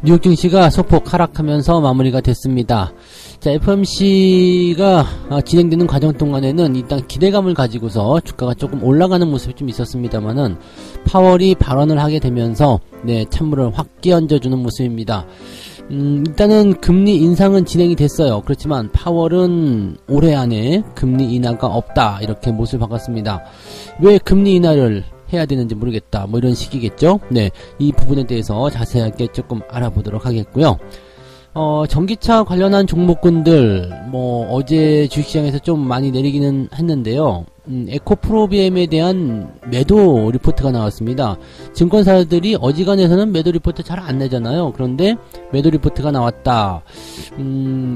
뉴욕 증시가 소폭 하락하면서 마무리가 됐습니다. 자, FOMC가 진행되는 과정 동안에는 일단 기대감을 가지고서 주가가 조금 올라가는 모습이 좀 있었습니다만은 파월이 발언을 하게 되면서 찬물을 확 끼얹어주는 모습입니다. 일단은 금리 인상은 진행이 됐어요. 그렇지만 파월은 올해 안에 금리 인하가 없다, 이렇게 모습을 바꿨습니다. 왜 금리 인하를 해야 되는지 모르겠다, 뭐 이런 식이겠죠. 이 부분에 대해서 자세하게 조금 알아보도록 하겠고요. 전기차 관련한 종목군들, 어제 주식시장에서 좀 많이 내리기는 했는데요. 에코프로비엠에 대한 매도 리포트가 나왔습니다. 증권사들이 어지간해서는 매도 리포트 잘 안 내잖아요. 그런데 매도 리포트가 나왔다.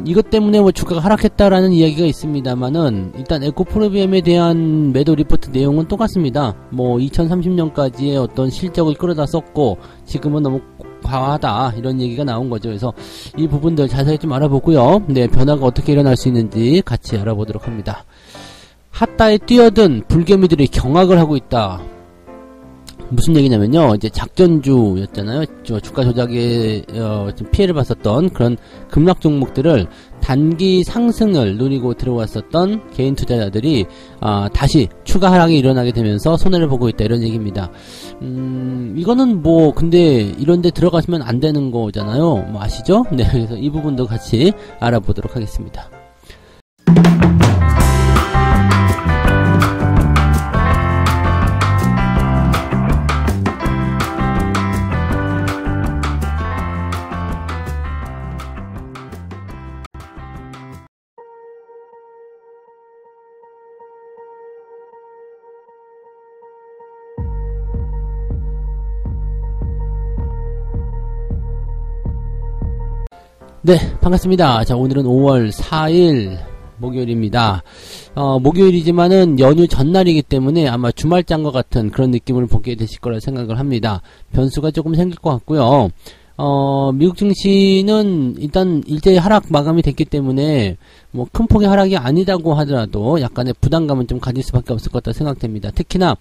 이것 때문에 주가가 하락했다라는 이야기가 있습니다만은, 일단 에코프로비엠에 대한 매도 리포트 내용은 똑같습니다. 2030년까지의 어떤 실적을 끌어다 썼고, 지금은 너무 과하다, 이런 얘기가 나온 거죠. 그래서 이 부분들 자세히 좀 알아보고요. 변화가 어떻게 일어날 수 있는지 같이 알아보도록 합니다. 핫다에 뛰어든 불개미들이 경악을 하고 있다. 무슨 얘기냐면요, 이제 작전주였잖아요. 주가 조작에 좀 피해를 봤었던 그런 급락 종목들을 단기 상승을 노리고 들어왔었던 개인 투자자들이 다시 추가 하락이 일어나게 되면서 손해를 보고 있다, 이런 얘기입니다. 이거는 근데 이런데 들어가시면 안 되는 거잖아요. 아시죠? 그래서 이 부분도 같이 알아보도록 하겠습니다. 반갑습니다. 자, 오늘은 5월 4일 목요일입니다. 목요일이지만은 연휴 전날이기 때문에 아마 주말장과 같은 그런 느낌을 보게 되실 거라 생각을 합니다. 변수가 조금 생길 것 같고요. 미국 증시는 일단 일제히 하락 마감이 됐기 때문에 큰 폭의 하락이 아니다고 하더라도 약간의 부담감은 좀 가질 수밖에 없을 것 같다 생각됩니다. 특히나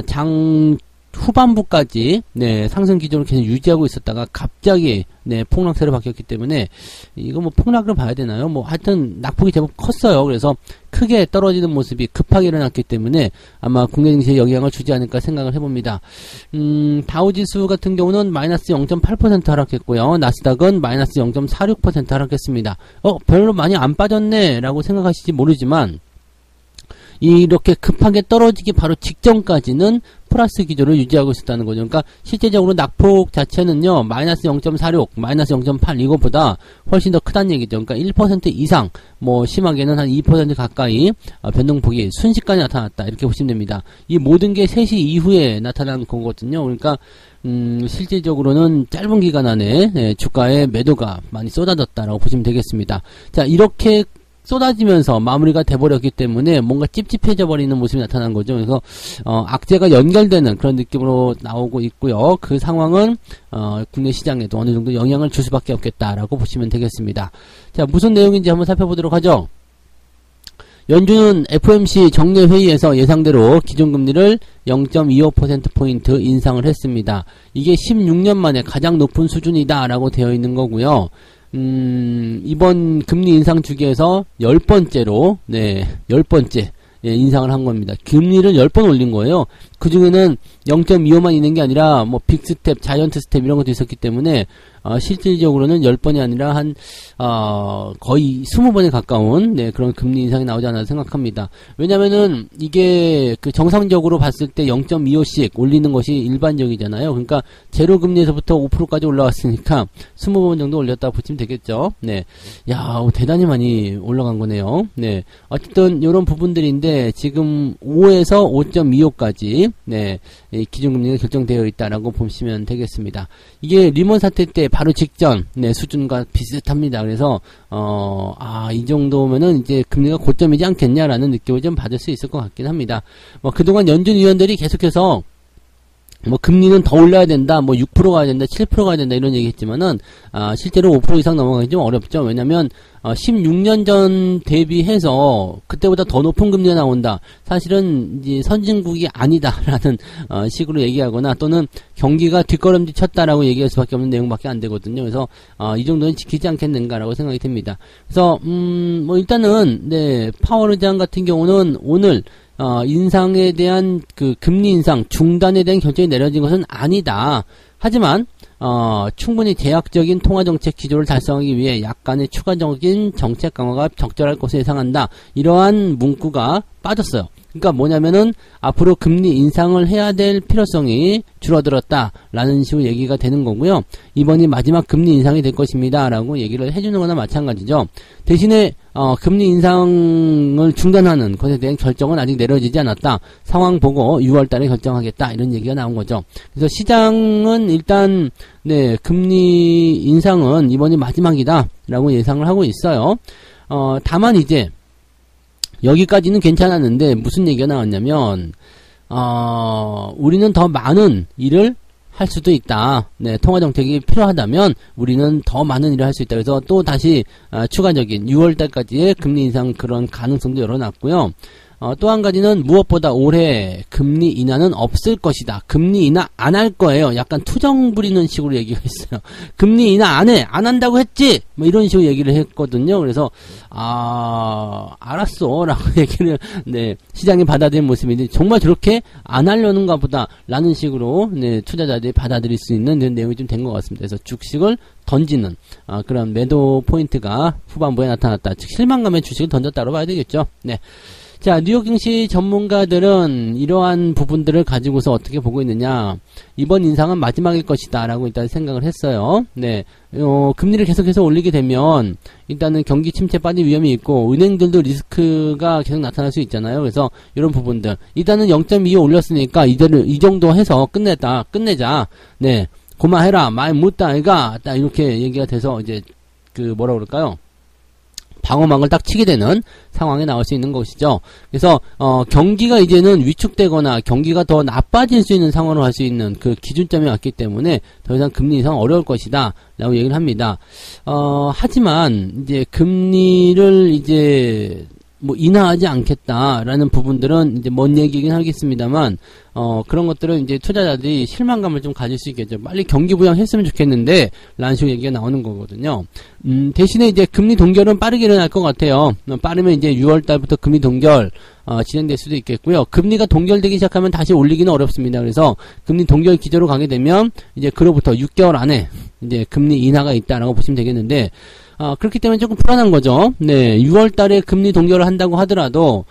장 후반부까지 상승 기조를 계속 유지하고 있었다가 갑자기 폭락세로 바뀌었기 때문에 이거 폭락으로 봐야 되나요? 하여튼 낙폭이 제법 컸어요. 그래서 크게 떨어지는 모습이 급하게 일어났기 때문에 아마 국내 증시에 영향을 주지 않을까 생각을 해봅니다. 다우지수 같은 경우는 마이너스 0.8% 하락했고요. 나스닥은 마이너스 0.46% 하락했습니다. 별로 많이 안 빠졌네 라고 생각하실지 모르지만, 이렇게 급하게 떨어지기 바로 직전까지는 플러스 기조를 유지하고 있었다는 거죠. 그러니까 실제적으로 낙폭 자체는요, 마이너스 0.46, 마이너스 0.8 이거보다 훨씬 더 크다는 얘기죠. 그러니까 1% 이상, 심하게는 한 2% 가까이 변동폭이 순식간에 나타났다, 이렇게 보시면 됩니다. 이 모든 게 3시 이후에 나타난 거거든요. 그러니까 실질적으로는 짧은 기간 안에 주가의 매도가 많이 쏟아졌다라고 보시면 되겠습니다. 자, 이렇게 쏟아지면서 마무리가 돼버렸기 때문에 뭔가 찝찝해져 버리는 모습이 나타난 거죠. 그래서 악재가 연결되는 그런 느낌으로 나오고 있고요. 그 상황은 국내 시장에도 어느 정도 영향을 줄 수밖에 없겠다라고 보시면 되겠습니다. 자, 무슨 내용인지 한번 살펴보도록 하죠. 연준은 FOMC 정례회의에서 예상대로 기준금리를 0.25%포인트 인상을 했습니다. 이게 16년 만에 가장 높은 수준이다 라고 되어 있는 거고요. 이번 금리 인상 주기에서 10번째로, 10번째, 인상을 한 겁니다. 금리를 10번 올린 거예요. 그 중에는 0.25만 있는 게 아니라, 빅스텝, 자이언트 스텝 이런 것도 있었기 때문에, 실질적으로는 10번이 아니라 거의 20번에 가까운, 그런 금리 인상이 나오지 않나 생각합니다. 왜냐면은, 이게, 정상적으로 봤을 때 0.25씩 올리는 것이 일반적이잖아요. 그러니까, 제로 금리에서부터 5%까지 올라왔으니까, 20번 정도 올렸다 보시면 되겠죠. 대단히 많이 올라간 거네요. 어쨌든, 요런 부분들인데, 지금 5에서 5.25까지, 기준금리가 결정되어 있다라고 보시면 되겠습니다. 이게 리먼 사태 때 바로 직전 수준과 비슷합니다. 그래서 이 정도면은 이제 금리가 고점이지 않겠냐라는 느낌을 좀 받을 수 있을 것 같긴 합니다. 그동안 연준 위원들이 계속해서 뭐 금리는 더 올려야 된다, 뭐 6% 가야 된다, 7% 가야 된다 이런 얘기했지만은 실제로 5% 이상 넘어가기 좀 어렵죠. 왜냐면 16년 전 대비해서 그때보다 더 높은 금리가 나온다. 사실은 이제 선진국이 아니다라는 식으로 얘기하거나 또는 경기가 뒷걸음질 쳤다라고 얘기할 수밖에 없는 내용밖에 안 되거든요. 그래서 이 정도는 지키지 않겠는가라고 생각이 듭니다. 그래서 뭐 일단은 네, 파월 의장 같은 경우는 오늘 인상에 대한 그 금리 인상 중단에 대한 결정이 내려진 것은 아니다. 하지만 충분히 제약적인 통화정책 기조를 달성하기 위해 약간의 추가적인 정책 강화가 적절할 것으로 예상한다. 이러한 문구가 빠졌어요. 그러니까 뭐냐면은 앞으로 금리 인상을 해야 될 필요성이 줄어들었다라는 식으로 얘기가 되는 거고요. 이번이 마지막 금리 인상이 될 것입니다라고 얘기를 해주는 거나 마찬가지죠. 대신에 금리 인상을 중단하는 것에 대한 결정은 아직 내려지지 않았다. 상황 보고 6월 달에 결정하겠다. 이런 얘기가 나온 거죠. 그래서 시장은 일단 네, 금리 인상은 이번이 마지막이다라고 예상을 하고 있어요. 다만 이제 여기까지는 괜찮았는데 무슨 얘기가 나왔냐면 우리는 더 많은 일을 할 수도 있다. 네, 통화정책이 필요하다면 우리는 더 많은 일을 할 수 있다. 그래서 또 다시 추가적인 6월달까지의 금리 인상 그런 가능성도 열어놨고요. 또 한 가지는 무엇보다 올해 금리 인하는 없을 것이다. 금리 인하 안 할 거예요. 약간 투정 부리는 식으로 얘기가 있어요. 금리 인하 안 해. 안 한다고 했지? 뭐 이런 식으로 얘기를 했거든요. 그래서 알았어 라고 얘기를 네, 시장이 받아들인 모습인데 정말 저렇게 안 하려는가 보다 라는 식으로 네, 투자자들이 받아들일 수 있는 내용이 좀 된 것 같습니다. 그래서 주식을 던지는 그런 매도 포인트가 후반부에 나타났다. 즉 실망감의 주식을 던졌다고 봐야 되겠죠. 네. 자, 뉴욕 증시 전문가들은 이러한 부분들을 가지고서 어떻게 보고 있느냐. 이번 인상은 마지막일 것이다 라고 일단 생각을 했어요. 네. 금리를 계속해서 올리게 되면 일단은 경기 침체 빠질 위험이 있고 은행들도 리스크가 계속 나타날 수 있잖아요. 그래서 이런 부분들 일단은 0.25 올렸으니까 이 정도 해서 끝내자. 네. 고마해라. 말 못다 아이가 딱 이렇게 얘기가 돼서 이제 뭐라 그럴까요? 방어막을 딱 치게 되는 상황에 나올 수 있는 것이죠. 그래서 경기가 이제는 위축되거나 경기가 더 나빠질 수 있는 상황으로 갈 수 있는 그 기준점이 왔기 때문에 더 이상 금리 인상 어려울 것이다 라고 얘기를 합니다. 하지만 이제 금리를 이제 뭐 인하하지 않겠다라는 부분들은 이제 먼 얘기긴 하겠습니다만 그런 것들은 이제 투자자들이 실망감을 좀 가질 수 있겠죠. 빨리 경기 부양했으면 좋겠는데 라는 식으로 얘기가 나오는 거거든요. 대신에 이제 금리 동결은 빠르게 일어날 것 같아요. 빠르면 이제 6월 달부터 금리 동결 진행될 수도 있겠고요. 금리가 동결되기 시작하면 다시 올리기는 어렵습니다. 그래서 금리 동결 기조로 가게 되면 이제 그로부터 6개월 안에 이제 금리 인하가 있다라고 보시면 되겠는데 그렇기 때문에 조금 불안한 거죠. 네, 6월 달에 금리 동결을 한다고 하더라도,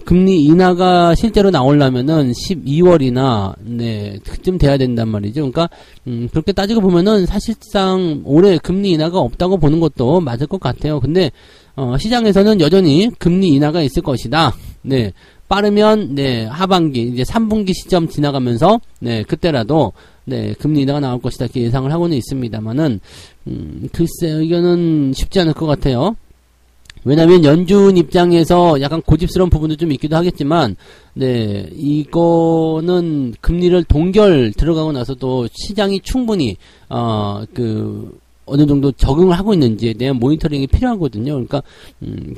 금리 인하가 실제로 나오려면은 12월이나, 네, 그쯤 돼야 된단 말이죠. 그러니까, 그렇게 따지고 보면은 사실상 올해 금리 인하가 없다고 보는 것도 맞을 것 같아요. 근데, 시장에서는 여전히 금리 인하가 있을 것이다. 네. 빠르면, 네, 하반기, 이제 3분기 시점 지나가면서, 네, 그때라도, 네, 금리 인하가 나올 것이다. 이렇게 예상을 하고는 있습니다만은, 글쎄요, 이거는 쉽지 않을 것 같아요. 왜냐면 연준 입장에서 약간 고집스러운 부분도 좀 있기도 하겠지만, 네, 이거는 금리를 동결 들어가고 나서도 시장이 충분히, 어느 정도 적응을 하고 있는지에 대한 모니터링이 필요하거든요. 그러니까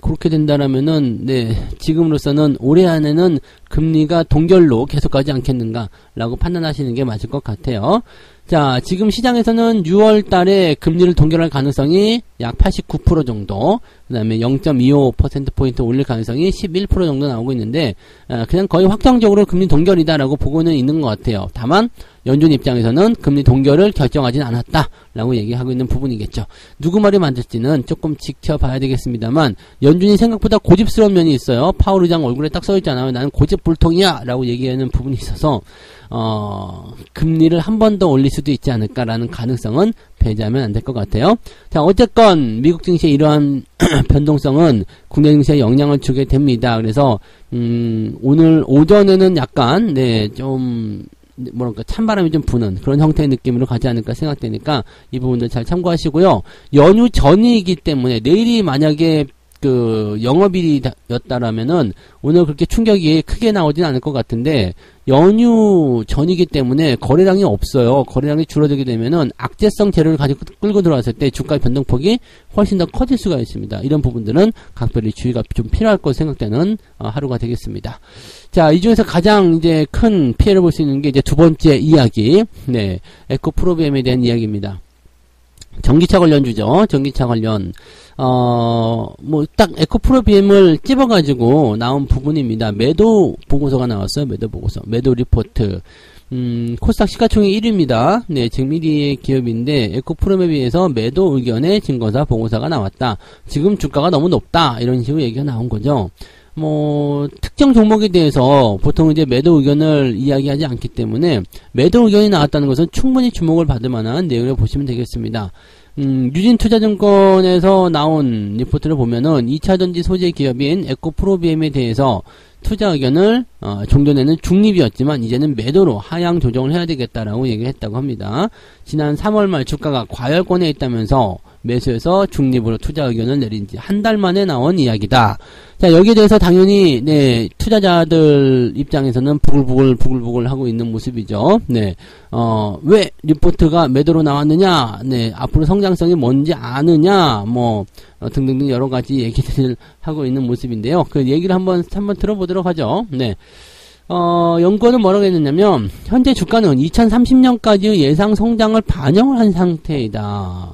그렇게 된다라면은 네, 지금으로서는 올해 안에는 금리가 동결로 계속 가지 않겠는가라고 판단하시는 게 맞을 것 같아요. 자, 지금 시장에서는 6월 달에 금리를 동결할 가능성이 약 89% 정도, 그 다음에 0.25%포인트 올릴 가능성이 11% 정도 나오고 있는데, 그냥 거의 확정적으로 금리 동결이다라고 보고는 있는 것 같아요. 다만, 연준 입장에서는 금리 동결을 결정하진 않았다라고 얘기하고 있는 부분이겠죠. 누구 말이 맞을지는 조금 지켜봐야 되겠습니다만, 연준이 생각보다 고집스러운 면이 있어요. 파월 의장 얼굴에 딱 써있잖아요. 나는 고집불통이야! 라고 얘기하는 부분이 있어서, 금리를 한 번 더 올릴 수도 있지 않을까라는 가능성은 배제하면 안 될 것 같아요. 자, 어쨌건 미국 증시의 이러한 변동성은 국내 증시에 영향을 주게 됩니다. 그래서 오늘 오전에는 약간 좀 뭐랄까 찬바람이 좀 부는 그런 형태의 느낌으로 가지 않을까 생각되니까 이 부분들 잘 참고하시고요. 연휴 전이기 때문에 내일이 만약에 영업일이었다라면은 오늘 그렇게 충격이 크게 나오진 않을 것 같은데 연휴 전이기 때문에 거래량이 없어요. 거래량이 줄어들게 되면은 악재성 재료를 가지고 끌고 들어왔을 때 주가의 변동폭이 훨씬 더 커질 수가 있습니다. 이런 부분들은 각별히 주의가 좀 필요할 것으로 생각되는 하루가 되겠습니다. 자, 이 중에서 가장 이제 큰 피해를 볼 수 있는 게 이제 두 번째 이야기, 네, 에코프로비엠에 대한 이야기입니다. 전기차 관련주죠. 전기차 관련. 뭐, 딱 에코프로비엠을 찝어가지고 나온 부분입니다. 매도 보고서가 나왔어요. 매도 보고서. 매도 리포트. 코스닥 시가총액 1위입니다. 네, 증미리의 기업인데, 에코프로비엠에 비해서 매도 의견의 증거사 보고서가 나왔다. 지금 주가가 너무 높다. 이런 식으로 얘기가 나온 거죠. 뭐, 특정 종목에 대해서 보통 이제 매도 의견을 이야기하지 않기 때문에 매도 의견이 나왔다는 것은 충분히 주목을 받을 만한 내용을 보시면 되겠습니다. 유진투자증권에서 나온 리포트를 보면은 2차전지 소재 기업인 에코프로비엠에 대해서 투자 의견을 종전에는 중립이었지만 이제는 매도로 하향 조정을 해야 되겠다라고 얘기를 했다고 합니다. 지난 3월 말 주가가 과열권에 있다면서 매수해서 중립으로 투자 의견을 내린 지 한 달 만에 나온 이야기다. 자, 여기에 대해서 당연히 네, 투자자들 입장에서는 부글부글 하고 있는 모습이죠. 네. 왜 리포트가 매도로 나왔느냐? 네. 앞으로 성장성이 뭔지 아느냐? 뭐 등등등 여러 가지 얘기들을 하고 있는 모습인데요. 그 얘기를 한번 들어보도록 하죠. 네. 연구원은 뭐라고 했느냐면 현재 주가는 2030년까지의 예상 성장을 반영을 한 상태이다.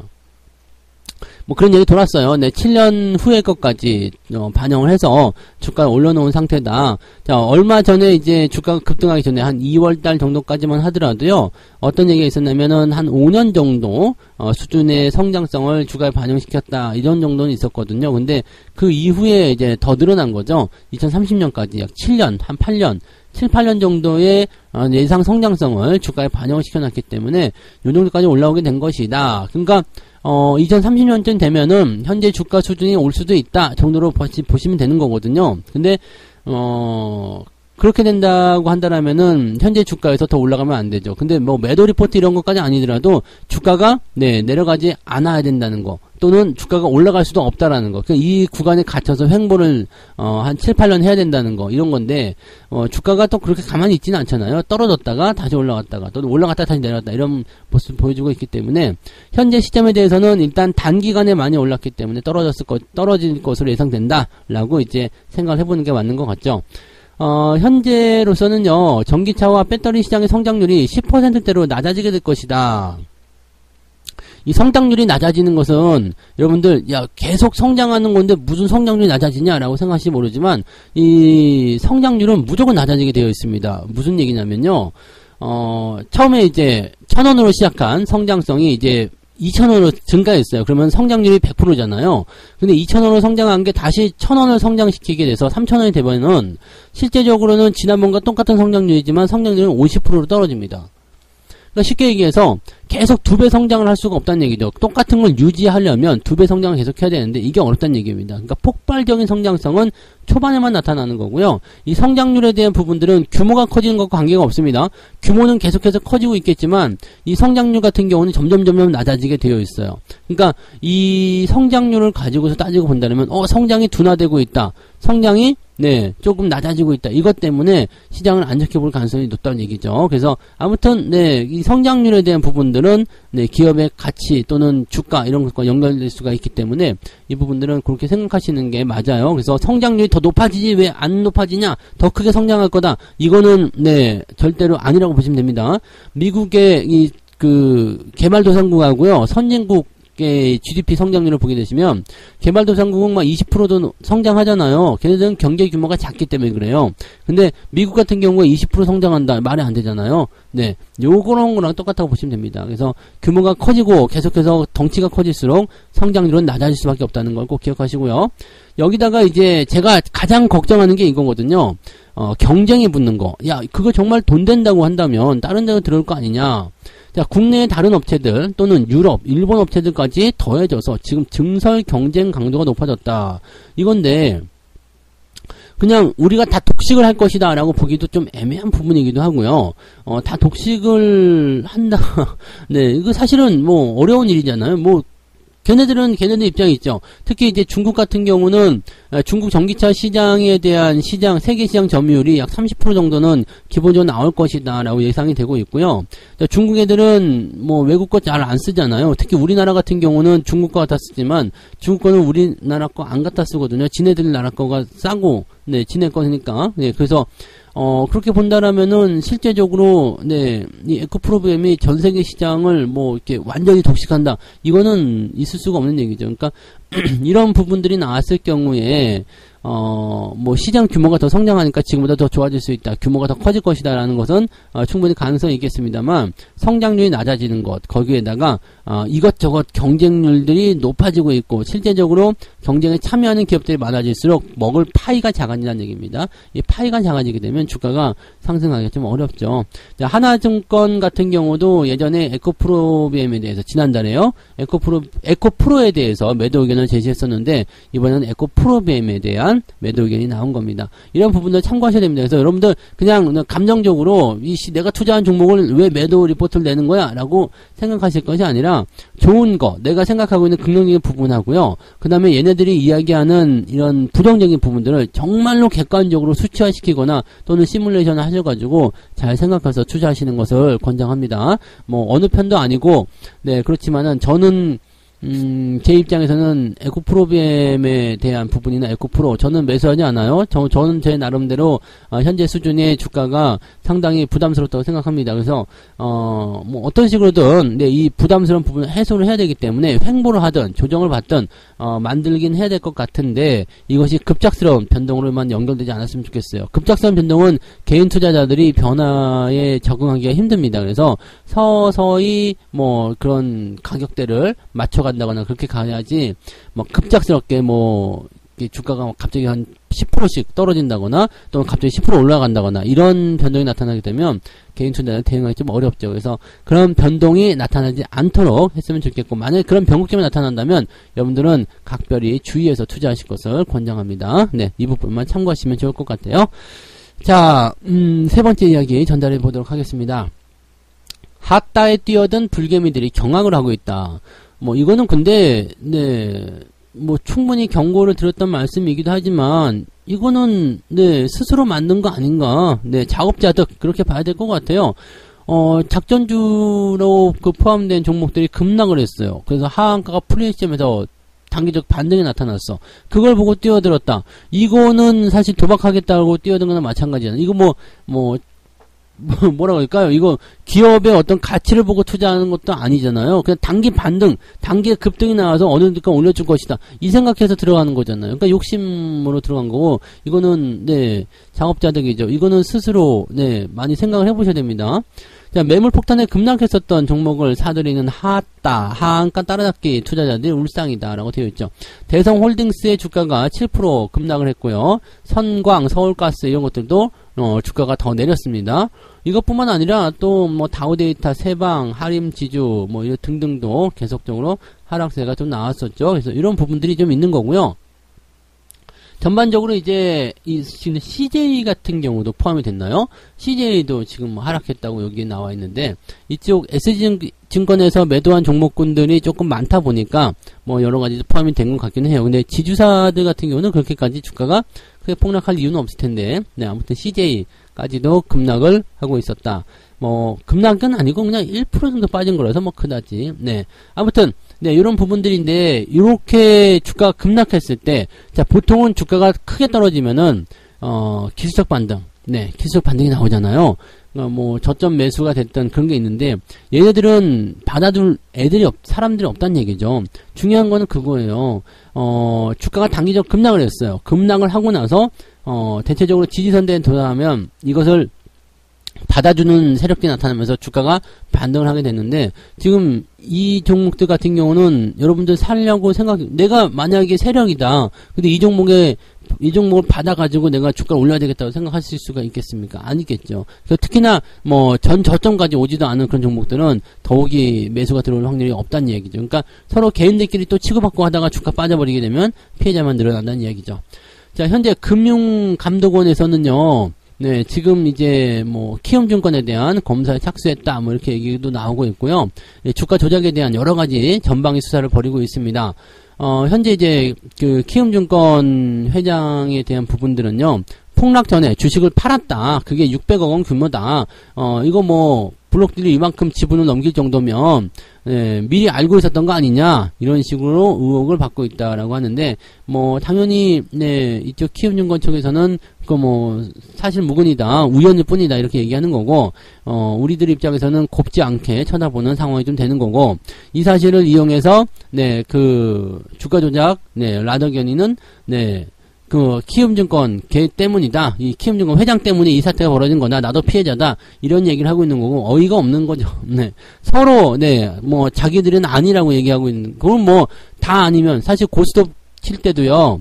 뭐 그런 얘기 돌았어요. 네, 7년 후의 것까지 반영을 해서 주가를 올려놓은 상태다. 자, 얼마 전에 이제 주가가 급등하기 전에 한 2월달 정도까지만 하더라도요. 어떤 얘기가 있었냐면은 한 5년 정도 수준의 성장성을 주가에 반영시켰다. 이런 정도는 있었거든요. 근데 그 이후에 이제 더 늘어난 거죠. 2030년까지 약 7년, 한 8년. 7, 8년 정도의 예상 성장성을 주가에 반영을 시켜놨기 때문에 이 정도까지 올라오게 된 것이다. 그러니까 2030년쯤 되면은 현재 주가 수준이 올 수도 있다 정도로 보시면 되는 거거든요. 근데 그렇게 된다고 한다라면은 현재 주가에서 더 올라가면 안 되죠. 근데 뭐 매도 리포트 이런 것까지 아니더라도 주가가 네, 내려가지 않아야 된다는 거 또는 주가가 올라갈 수도 없다라는 거. 그러니까 이 구간에 갇혀서 횡보를 한 7, 8년 해야 된다는 거 이런 건데 주가가 또 그렇게 가만히 있지는 않잖아요. 떨어졌다가 다시 올라갔다가 또 올라갔다 다시 내려갔다 이런 모습을 보여주고 있기 때문에 현재 시점에 대해서는 일단 단기간에 많이 올랐기 때문에 떨어질 것으로 예상된다라고 이제 생각을 해보는 게 맞는 것 같죠. 현재로서는요, 전기차와 배터리 시장의 성장률이 10%대로 낮아지게 될 것이다. 이 성장률이 낮아지는 것은, 여러분들, 야, 계속 성장하는 건데 무슨 성장률이 낮아지냐라고 생각하실지 모르지만, 이 성장률은 무조건 낮아지게 되어 있습니다. 무슨 얘기냐면요, 처음에 이제 1,000원으로 시작한 성장성이 이제 2,000원으로 증가했어요. 그러면 성장률이 100%잖아요. 근데 2,000원으로 성장한 게 다시 1,000원을 성장시키게 돼서 3,000원이 되면은 실제적으로는 지난번과 똑같은 성장률이지만 성장률은 50%로 떨어집니다. 그러니까 쉽게 얘기해서 계속 2배 성장을 할 수가 없다는 얘기죠. 똑같은 걸 유지하려면 2배 성장을 계속 해야 되는데 이게 어렵다는 얘기입니다. 그러니까 폭발적인 성장성은 초반에만 나타나는 거고요. 이 성장률에 대한 부분들은 규모가 커지는 것과 관계가 없습니다. 규모는 계속해서 커지고 있겠지만 이 성장률 같은 경우는 점점 낮아지게 되어 있어요. 그러니까 이 성장률을 가지고서 따지고 본다면 성장이 둔화되고 있다. 성장이 네, 조금 낮아지고 있다. 이것 때문에 시장을 안 좋게 볼 가능성이 높다는 얘기죠. 그래서 아무튼 네, 이 성장률에 대한 부분들은 네, 기업의 가치 또는 주가 이런 것과 연결될 수가 있기 때문에 이 부분들은 그렇게 생각하시는 게 맞아요. 그래서 성장률이 더 높아지지 왜 안 높아지냐? 더 크게 성장할 거다. 이거는 네, 절대로 아니라고 보시면 됩니다. 미국의 이 개발도상국하고요, 선진국 GDP 성장률을 보게 되시면 개발도상국은 막 20%도 성장하잖아요. 걔네들은 경제 규모가 작기 때문에 그래요. 근데 미국 같은 경우에 20% 성장한다 말이 안 되잖아요. 네, 요거랑 거랑 똑같다고 보시면 됩니다. 그래서 규모가 커지고 계속해서 덩치가 커질수록 성장률은 낮아질 수밖에 없다는 걸 꼭 기억하시고요. 여기다가 이제 제가 가장 걱정하는 게 이거거든요. 경쟁이 붙는 거. 야, 그거 정말 돈 된다고 한다면 다른 데로 들어올 거 아니냐. 자, 국내의 다른 업체들 또는 유럽, 일본 업체들까지 더해져서 지금 증설 경쟁 강도가 높아졌다. 이건데 그냥 우리가 다 독식을 할 것이다 라고 보기도 좀 애매한 부분이기도 하고요. 다 독식을 한다. 네, 이거 사실은 뭐 어려운 일이잖아요. 뭐 걔네들 입장이 있죠. 특히 이제 중국 같은 경우는 중국 전기차 시장에 대한 세계 시장 점유율이 약 30% 정도는 기본적으로 나올 것이다라고 예상이 되고 있고요. 중국 애들은 뭐 외국 거 잘 안 쓰잖아요. 특히 우리나라 같은 경우는 중국 거 갖다 쓰지만 중국 거는 우리나라 거 안 갖다 쓰거든요. 지네들 나라 거가 싸고, 네, 지네 거니까. 네, 그래서 그렇게 본다라면은, 실제적으로, 네, 이 에코 프로그램이 전 세계 시장을 뭐, 이렇게 완전히 독식한다. 이거는 있을 수가 없는 얘기죠. 그러니까, 이런 부분들이 나왔을 경우에, 뭐, 시장 규모가 더 성장하니까 지금보다 더 좋아질 수 있다. 규모가 더 커질 것이다라는 것은, 충분히 가능성이 있겠습니다만, 성장률이 낮아지는 것, 거기에다가, 이것저것 경쟁률들이 높아지고 있고, 실제적으로 경쟁에 참여하는 기업들이 많아질수록 먹을 파이가 작아진다는 얘기입니다. 이 파이가 작아지게 되면 주가가 상승하기가 좀 어렵죠. 자, 하나증권 같은 경우도 예전에 에코프로비엠에 대해서, 지난달에요, 에코프로에 대해서 매도 의견을 제시했었는데, 이번에는 에코프로비엠에 대한 매도 의견이 나온 겁니다. 이런 부분들 참고하셔야 됩니다. 그래서 여러분들 그냥 감정적으로 내가 투자한 종목을 왜 매도 리포트를 내는 거야? 라고 생각하실 것이 아니라 좋은 거, 내가 생각하고 있는 긍정적인 부분하고요. 그 다음에 얘네들이 이야기하는 이런 부정적인 부분들을 정말로 객관적으로 수치화시키거나 또는 시뮬레이션을 하셔가지고 잘 생각해서 투자하시는 것을 권장합니다. 뭐 어느 편도 아니고, 네, 그렇지만은 저는 제 입장에서는 에코프로비엠에 대한 부분이나 에코프로, 저는 매수하지 않아요. 저는 제 나름대로, 현재 수준의 주가가 상당히 부담스럽다고 생각합니다. 그래서, 뭐, 어떤 식으로든, 네, 이 부담스러운 부분을 해소를 해야 되기 때문에, 횡보를 하든, 조정을 받든, 만들긴 해야 될 것 같은데, 이것이 급작스러운 변동으로만 연결되지 않았으면 좋겠어요. 급작스러운 변동은 개인 투자자들이 변화에 적응하기가 힘듭니다. 그래서, 서서히, 뭐, 그런 가격대를 맞춰간다거나 그렇게 가야지, 뭐 급작스럽게 뭐 주가가 갑자기 한 10%씩 떨어진다거나 또는 갑자기 10% 올라간다거나 이런 변동이 나타나게 되면 개인 투자자는 대응하기 좀 어렵죠. 그래서 그런 변동이 나타나지 않도록 했으면 좋겠고, 만약에 그런 변곡점이 나타난다면 여러분들은 각별히 주의해서 투자하실 것을 권장합니다. 네, 이 부분만 참고하시면 좋을 것 같아요. 자, 세 번째 이야기 전달해 보도록 하겠습니다. 핫다에 뛰어든 불개미들이 경악을 하고 있다. 뭐 이거는 근데 네, 뭐 충분히 경고를 드렸던 말씀이기도 하지만 이거는 네, 스스로 만든 거 아닌가. 네, 작업자득 그렇게 봐야 될 것 같아요. 작전주로 포함된 종목들이 급락을 했어요. 그래서 하한가가 풀린 시점에서 단기적 반등이 나타났어. 그걸 보고 뛰어들었다. 이거는 사실 도박하겠다고 뛰어든 거나 마찬가지잖아. 이거 뭐라고 할까요? 이거 기업의 어떤 가치를 보고 투자하는 것도 아니잖아요. 그냥 단기 반등, 단기 급등이 나와서 어느 정도 올려줄 것이다. 이 생각해서 들어가는 거잖아요. 그러니까 욕심으로 들어간 거고, 이거는, 네, 작업자득이죠. 이거는 스스로, 네, 많이 생각을 해보셔야 됩니다. 자, 매물 폭탄에 급락했었던 종목을 사들이는 하한가 따라잡기 투자자들이 울상이다라고 되어 있죠. 대성홀딩스의 주가가 7% 급락을 했고요. 선광, 서울가스 이런 것들도 주가가 더 내렸습니다. 이것뿐만 아니라 또 뭐 다우데이터, 세방, 하림지주 뭐 이런 등등도 계속적으로 하락세가 좀 나왔었죠. 그래서 이런 부분들이 좀 있는 거고요. 전반적으로 이제 지금 CJ 같은 경우도 포함이 됐나요? CJ도 지금 뭐 하락했다고 여기에 나와 있는데, 이쪽 SG증권에서 매도한 종목군들이 조금 많다 보니까 뭐 여러 가지 포함이 된 것 같기는 해요. 근데 지주사들 같은 경우는 그렇게까지 주가가 크게 폭락할 이유는 없을 텐데, 네, 아무튼 CJ까지도 급락을 하고 있었다. 뭐 급락은 아니고 그냥 1% 정도 빠진 거라서 뭐 그다지. 네, 아무튼 네, 이런 부분들인데, 이렇게 주가가 급락했을 때, 자, 보통은 주가가 크게 떨어지면은, 기술적 반등, 네, 기술적 반등이 나오잖아요. 뭐, 저점 매수가 됐던 그런 게 있는데, 얘네들은 받아둘 사람들이 없다는 얘기죠. 중요한 거는 그거예요. 주가가 단기적 급락을 했어요. 급락을 하고 나서, 대체적으로 지지선대에 도달하면, 이것을 받아주는 세력들이 나타나면서 주가가 반등을 하게 됐는데, 지금 이 종목들 같은 경우는 여러분들 살려고 내가 만약에 세력이다. 근데 이 종목을 받아가지고 내가 주가를 올려야 되겠다고 생각하실 수가 있겠습니까? 아니겠죠. 그래서 특히나 뭐 저점까지 오지도 않은 그런 종목들은 더욱이 매수가 들어올 확률이 없다는 얘기죠. 그러니까 서로 개인들끼리 또 치고받고 하다가 주가 빠져버리게 되면 피해자만 늘어난다는 얘기죠. 자, 현재 금융감독원에서는요, 네, 지금 이제 뭐 키움증권에 대한 검사에 착수했다 뭐 이렇게 얘기도 나오고 있고요. 네, 주가 조작에 대한 여러 가지 전방위 수사를 벌이고 있습니다. 현재 이제 그 키움증권 회장에 대한 부분들은요. 폭락 전에 주식을 팔았다. 그게 600억 원 규모다. 이거 뭐 블록들이 이만큼 지분을 넘길 정도면 미리 알고 있었던 거 아니냐 이런 식으로 의혹을 받고 있다라고 하는데 뭐 당연히 이쪽 키움증권 쪽에서는 그 뭐 사실 무근이다 우연일 뿐이다 이렇게 얘기하는 거고 우리들 입장에서는 곱지 않게 쳐다보는 상황이 좀 되는 거고 이 사실을 이용해서 그 주가 조작 라더견이는 그 키움증권 걔 때문이다. 이 키움증권 회장 때문에 이 사태가 벌어진 거다. 나도 피해자다. 이런 얘기를 하고 있는 거고 어이가 없는 거죠. 서로 뭐 자기들은 아니라고 얘기하고 있는. 그건 뭐 다 아니면 사실 고스톱 칠 때도요.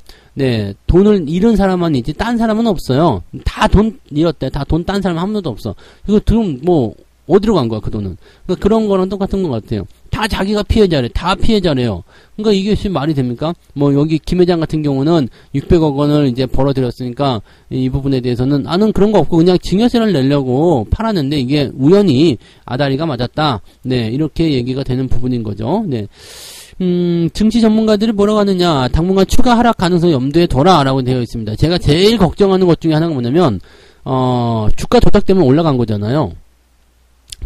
돈을 잃은 사람만 있지 딴 사람은 없어요. 다 돈 잃었대. 다 돈 딴 사람 한 명도 없어. 이거 그럼 뭐 어디로 간 거야 그 돈은. 그러니까 그런 거랑 똑같은 것 같아요. 다 자기가 피해자래. 다 피해자래요. 그러니까 이게 지금 말이 됩니까? 뭐 여기 김 회장 같은 경우는 600억 원을 이제 벌어들였으니까 이 부분에 대해서는 나는 그런 거 없고 그냥 증여세를 내려고 팔았는데 이게 우연히 아다리가 맞았다. 이렇게 얘기가 되는 부분인 거죠. 증시 전문가들이 뭐라고 하느냐. 당분간 추가 하락 가능성 염두에 둬라라고 되어 있습니다. 제가 제일 걱정하는 것 중에 하나가 뭐냐면 주가 조작 때문에 올라간 거잖아요.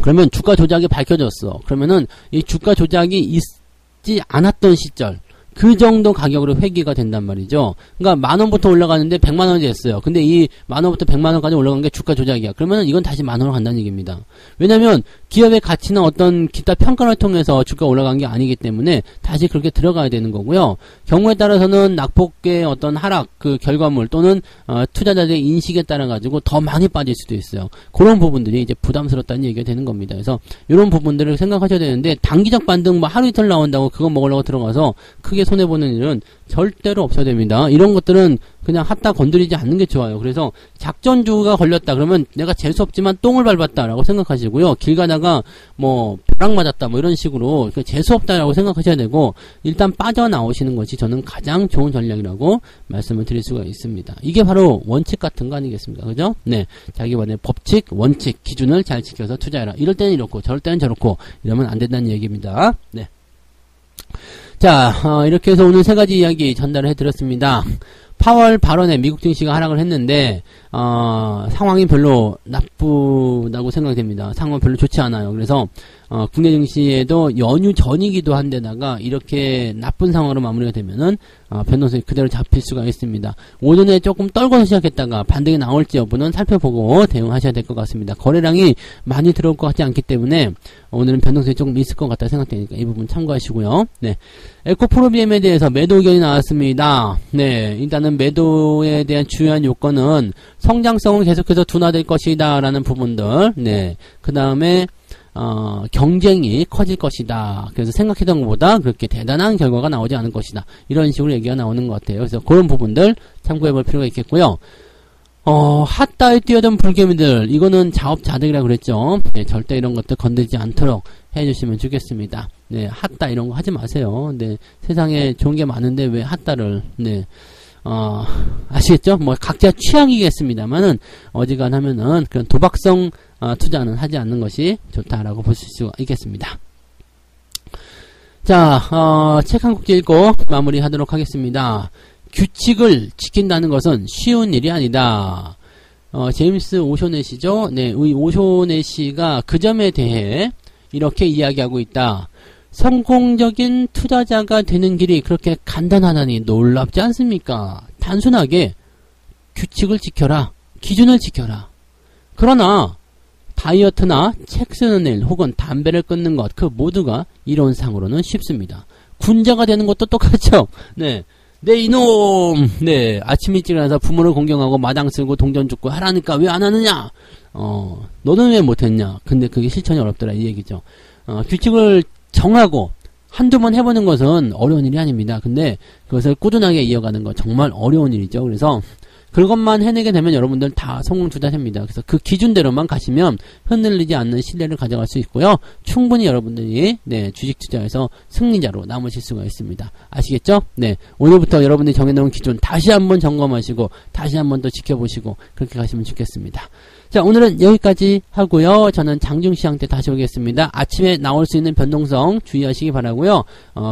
그러면 주가 조작이 밝혀졌어. 그러면은 이 주가 조작이 있지 않았던 시절 그 정도 가격으로 회귀가 된단 말이죠. 그러니까 10,000원부터 올라가는데 100만원이 됐어요. 근데 이 10,000원부터 100만원까지 올라간 게 주가 조작이야. 그러면은 이건 다시 10,000원으로 간다는 얘기입니다. 왜냐면 기업의 가치나 어떤 기타 평가를 통해서 주가 올라간 게 아니기 때문에 다시 그렇게 들어가야 되는 거고요. 경우에 따라서는 낙폭의 어떤 하락 그 결과물 또는 투자자들의 인식에 따라 가지고 더 많이 빠질 수도 있어요. 그런 부분들이 이제 부담스럽다는 얘기가 되는 겁니다. 그래서 이런 부분들을 생각하셔야 되는데 단기적 반등 뭐 하루 이틀 나온다고 그거 먹으려고 들어가서 크게 손해보는 일은 절대로 없어야 됩니다. 이런 것들은 그냥 핫다 건드리지 않는 게 좋아요. 그래서 작전주가 걸렸다 그러면 내가 재수없지만 똥을 밟았다라고 생각하시고요. 길 가다가 뭐 벼락 맞았다 뭐 이런 식으로 재수없다라고 생각하셔야 되고 일단 빠져나오시는 것이 저는 가장 좋은 전략이라고 말씀을 드릴 수가 있습니다. 이게 바로 원칙 같은 거 아니겠습니까? 그죠? 자기만의 법칙, 원칙, 기준을 잘 지켜서 투자해라. 이럴 때는 이렇고 저럴 때는 저렇고 이러면 안 된다는 얘기입니다. 자, 이렇게 해서 오늘 3가지 이야기 전달을 해드렸습니다. 파월 발언에 미국 증시가 하락을 했는데 상황이 별로 나쁘다고 생각이 됩니다. 상황은 별로 좋지 않아요. 그래서 국내 증시에도 연휴 전이기도 한데다가 이렇게 나쁜 상황으로 마무리가 되면은 변동성이 그대로 잡힐 수가 있습니다. 오전에 조금 떨궈서 시작했다가 반등이 나올지 여부는 살펴보고 대응하셔야 될 것 같습니다. 거래량이 많이 들어올 것 같지 않기 때문에 오늘은 변동성이 조금 있을 것 같다 생각되니까 이 부분 참고하시고요. 에코프로비엠에 대해서 매도 의견이 나왔습니다. 일단은 매도에 대한 주요한 요건은 성장성은 계속해서 둔화될 것이다 라는 부분들. 그 다음에 경쟁이 커질 것이다. 그래서 생각했던 것보다 그렇게 대단한 결과가 나오지 않을 것이다. 이런 식으로 얘기가 나오는 것 같아요. 그래서 그런 부분들 참고해 볼 필요가 있겠고요. 핫다에 뛰어든 불개미들, 이거는 자업자득이라고 그랬죠. 절대 이런 것들 건들지 않도록 해주시면 좋겠습니다. 핫다 이런 거 하지 마세요. 세상에 좋은 게 많은데 왜 핫다를, 아시겠죠? 뭐 각자 취향이겠습니다만은 어지간하면은 그런 도박성 투자는 하지 않는 것이 좋다라고 보실 수가 있겠습니다. 자, 책 한 곡 읽고 마무리하도록 하겠습니다. 규칙을 지킨다는 것은 쉬운 일이 아니다. 제임스 오쇼넷이죠. 이 오쇼넷이가 그 점에 대해 이렇게 이야기하고 있다. 성공적인 투자자가 되는 길이 그렇게 간단하다니 놀랍지 않습니까? 단순하게 규칙을 지켜라. 기준을 지켜라. 그러나 다이어트나 책 쓰는 일 혹은 담배를 끊는 것 그 모두가 이론상으로는 쉽습니다. 군자가 되는 것도 똑같죠. 내 이놈! 아침 일찍 일어나서 부모를 공경하고 마당 쓸고 동전 줍고 하라니까 왜 안 하느냐? 너는 왜 못했냐? 근데 그게 실천이 어렵더라 이 얘기죠. 규칙을 정하고 한두 번 해보는 것은 어려운 일이 아닙니다. 근데 그것을 꾸준하게 이어가는 건 정말 어려운 일이죠. 그래서 그것만 해내게 되면 여러분들 다 성공 투자합니다. 그래서 그 기준대로만 가시면 흔들리지 않는 신뢰를 가져갈 수 있고요. 충분히 여러분들이 네, 주식 투자에서 승리자로 남으실 수가 있습니다. 아시겠죠? 네, 오늘부터 여러분들이 정해놓은 기준 다시 한번 점검하시고 다시 한번 또 지켜보시고 그렇게 가시면 좋겠습니다. 자, 오늘은 여기까지 하고요. 저는 장중시장 때 다시 오겠습니다. 아침에 나올 수 있는 변동성 주의하시기 바라고요.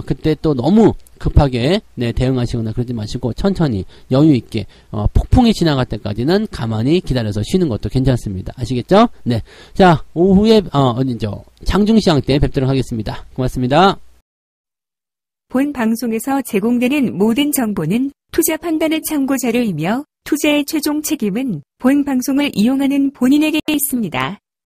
그때 또 너무 급하게 네, 대응하시거나 그러지 마시고 천천히 여유 있게 폭풍이 지나갈 때까지는 가만히 기다려서 쉬는 것도 괜찮습니다. 아시겠죠? 네. 자, 오후에 어디죠? 장중시장 때 뵙도록 하겠습니다. 고맙습니다. 본 방송에서 제공되는 모든 정보는 투자 판단의 참고 자료이며 투자의 최종 책임은 본 방송을 이용하는 본인에게 있습니다.